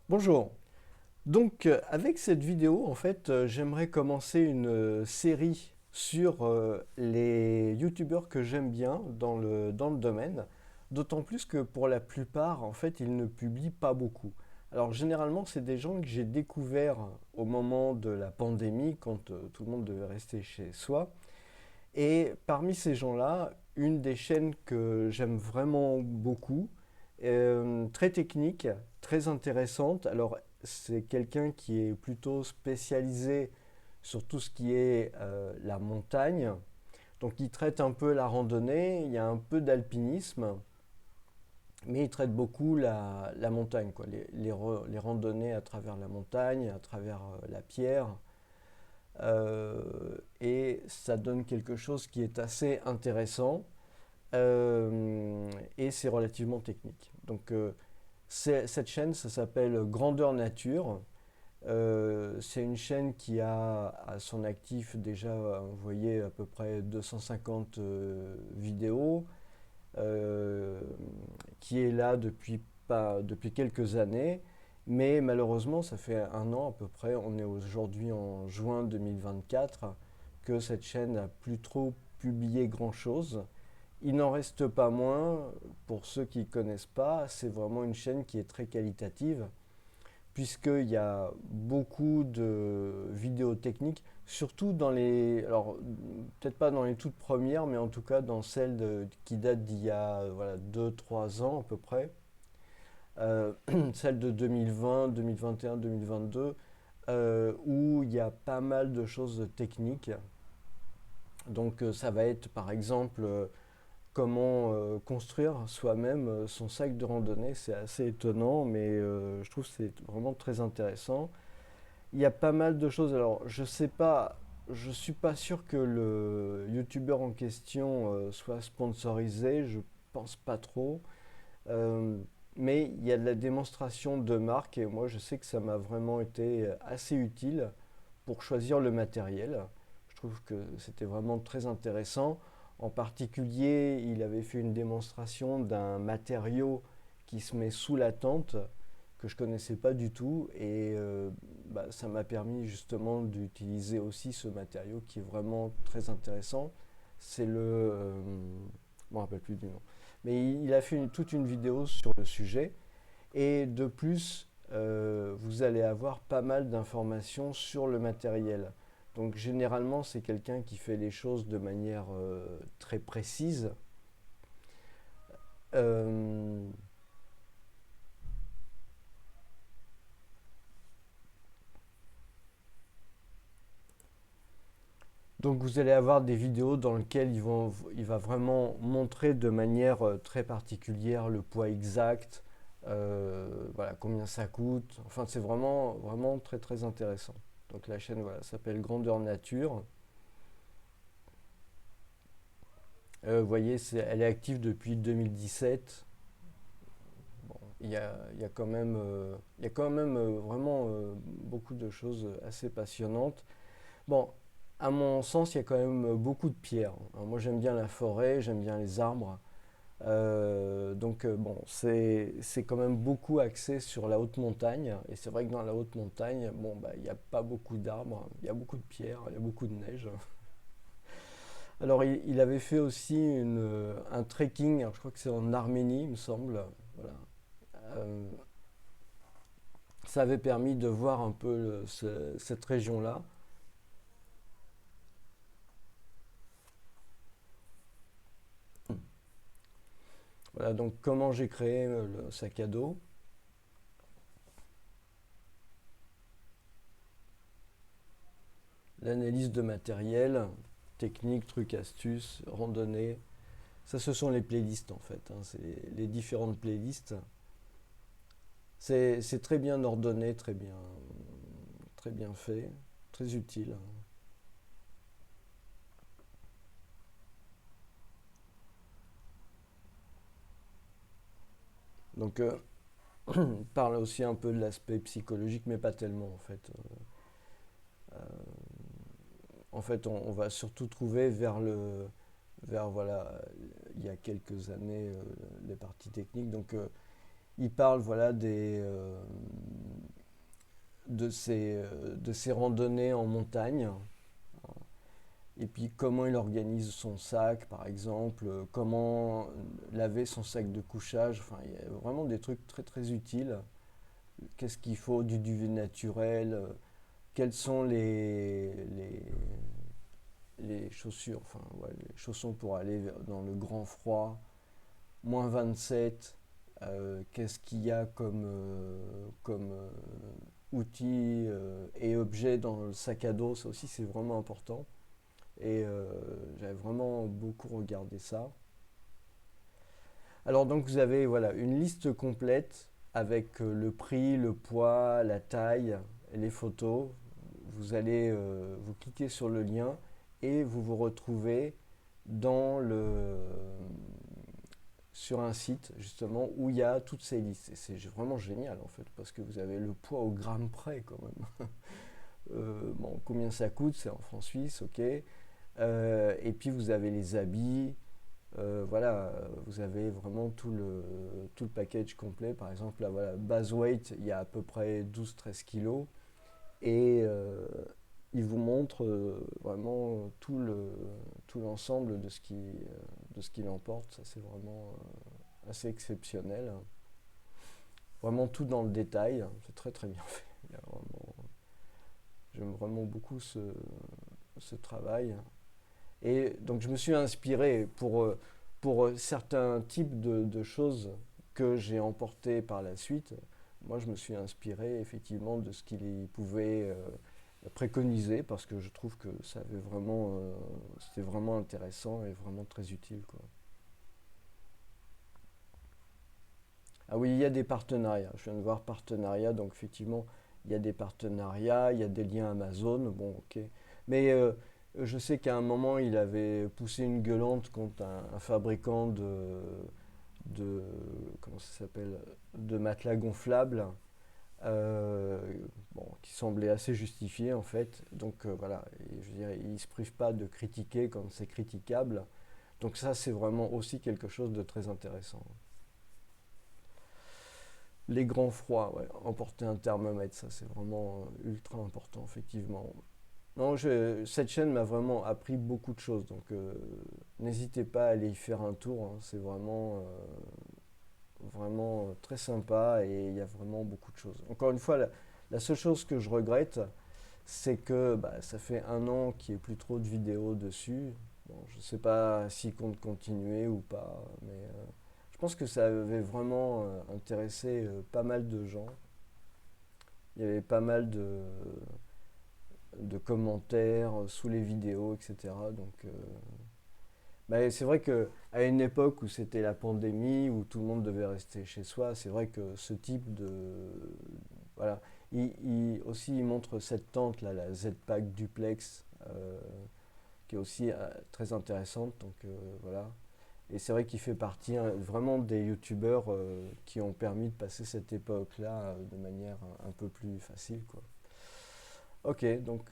Bonjour. Donc avec cette vidéo, en fait, j'aimerais commencer une série sur les youtubeurs que j'aime bien dans le domaine, d'autant plus que pour la plupart, en fait, ils ne publient pas beaucoup. Alors généralement, c'est des gens que j'ai découverts au moment de la pandémie, quand tout le monde devait rester chez soi. Et parmi ces gens-là, une des chaînes que j'aime vraiment beaucoup, très technique, très intéressante. Alors, c'est quelqu'un qui est plutôt spécialisé sur tout ce qui est la montagne. Donc, il traite un peu la randonnée, il y a un peu d'alpinisme, mais il traite beaucoup la montagne, quoi, les randonnées à travers la montagne, à travers la pierre. Et ça donne quelque chose qui est assez intéressant et c'est relativement technique. Donc cette chaîne, ça s'appelle Grandeur Nature. C'est une chaîne qui a à son actif déjà, vous voyez, à peu près 250 vidéos, euh, qui est là depuis quelques années. Mais malheureusement, ça fait un an à peu près, on est aujourd'hui en juin 2024, que cette chaîne n'a plus trop publié grand-chose. Il n'en reste pas moins, pour ceux qui ne connaissent pas, c'est vraiment une chaîne qui est très qualitative, puisqu'il y a beaucoup de vidéos techniques, surtout dans les... Alors, peut-être pas dans les toutes premières, mais en tout cas dans celles qui datent d'il y a voilà, 2-3 ans à peu près. Celle de 2020, 2021, 2022, où il y a pas mal de choses techniques. Donc ça va être par exemple comment construire soi-même son sac de randonnée. C'est assez étonnant, mais je trouve que c'est vraiment très intéressant. Il y a pas mal de choses. Alors, je sais pas, je suis pas sûr que le youtubeur en question soit sponsorisé. Je pense pas trop. Euh, mais il y a de la démonstration de marque et moi, je sais que ça m'a vraiment été assez utile pour choisir le matériel. Je trouve que c'était vraiment très intéressant. En particulier, il avait fait une démonstration d'un matériau qui se met sous la tente que je connaissais pas du tout et bah, ça m'a permis justement d'utiliser aussi ce matériau qui est vraiment très intéressant. C'est je me rappelle plus du nom, mais il a fait toute une vidéo sur le sujet et de plus, vous allez avoir pas mal d'informations sur le matériel. Donc généralement, c'est quelqu'un qui fait les choses de manière très précise. Euh, donc vous allez avoir des vidéos dans lesquelles il va vraiment montrer de manière très particulière le poids exact, voilà, combien ça coûte. Enfin, c'est vraiment, vraiment très très intéressant. Donc la chaîne voilà, s'appelle Grandeur Nature. Vous voyez, elle est active depuis 2017. Bon, il y a quand même, il y a quand même vraiment beaucoup de choses assez passionnantes. Bon, à mon sens, il y a quand même beaucoup de pierres. Alors, moi, j'aime bien la forêt, j'aime bien les arbres. Donc, bon, c'est quand même beaucoup axé sur la haute montagne. Et c'est vrai que dans la haute montagne, bon, bah, il n'y a pas beaucoup d'arbres, il y a beaucoup de pierres, il y a beaucoup de neige. Alors, il avait fait aussi un trekking, alors, je crois que c'est en Arménie, il me semble. Voilà. Euh, Ça avait permis de voir un peu cette région-là. Voilà, donc comment j'ai créé le sac à dos. L'analyse de matériel, technique, trucs, astuces, randonnée. Ça, ce sont les playlists en fait, hein, c'est les différentes playlists. C'est très bien ordonné, très bien fait, très utile. Donc, on parle aussi un peu de l'aspect psychologique, mais pas tellement en fait. En fait, on va surtout trouver vers voilà, il y a quelques années, les parties techniques. Donc, il parle voilà de ses randonnées en montagne. Et puis comment il organise son sac, par exemple, comment laver son sac de couchage. Enfin, il y a vraiment des trucs très très utiles. Qu'est-ce qu'il faut du duvet naturel, quels sont les chaussures, enfin, ouais, les chaussons pour aller dans le grand froid, -27, qu'est-ce qu'il y a comme outils et objets dans le sac à dos, ça aussi c'est vraiment important. Et j'avais vraiment beaucoup regardé ça. Alors donc vous avez voilà, une liste complète avec le prix, le poids, la taille, les photos. Vous cliquez sur le lien et vous vous retrouvez dans sur un site justement où il y a toutes ces listes. Et c'est vraiment génial en fait parce que vous avez le poids au gramme près quand même. Bon, combien ça coûte, c'est en francs suisses, ok. Et puis vous avez les habits, voilà, vous avez vraiment tout le package complet. Par exemple, là, voilà, base weight, il y a à peu près 12-13 kilos. Et il vous montre vraiment tout l'ensemble de ce qu'il emporte. Ça, c'est vraiment assez exceptionnel. Vraiment tout dans le détail. C'est très très bien fait. J'aime vraiment beaucoup ce travail. Et donc je me suis inspiré pour certains types de choses que j'ai emportées par la suite. Moi, je me suis inspiré effectivement de ce qu'il pouvait préconiser parce que je trouve que ça avait vraiment, c'était vraiment intéressant et vraiment très utile, quoi. Ah oui, il y a des partenariats. Je viens de voir partenariats, donc effectivement, il y a des partenariats, il y a des liens Amazon, bon, ok. Mais je sais qu'à un moment, il avait poussé une gueulante contre un fabricant de, comment ça s'appelle, de matelas gonflables, euh, bon, qui semblait assez justifié en fait. Donc voilà, et je dirais, il ne se prive pas de critiquer quand c'est critiquable. Donc ça, c'est vraiment aussi quelque chose de très intéressant. Les grands froids, ouais, emporter un thermomètre, ça c'est vraiment ultra important, effectivement. Non, cette chaîne m'a vraiment appris beaucoup de choses, donc n'hésitez pas à aller y faire un tour, hein, c'est vraiment très sympa et il y a vraiment beaucoup de choses. Encore une fois, la seule chose que je regrette, c'est que bah, ça fait un an qu'il n'y ait plus trop de vidéos dessus. Bon, je ne sais pas s'ils comptent continuer ou pas, mais je pense que ça avait vraiment intéressé pas mal de gens. Il y avait pas mal de commentaires sous les vidéos, etc. Donc, bah, c'est vrai que à une époque où c'était la pandémie, où tout le monde devait rester chez soi, c'est vrai que ce type de, voilà, aussi il montre cette tente là, la Z-Pack Duplex, qui est aussi très intéressante. Donc voilà. Et c'est vrai qu'il fait partie hein, vraiment des youtubeurs qui ont permis de passer cette époque-là de manière un peu plus facile, quoi. Ok, donc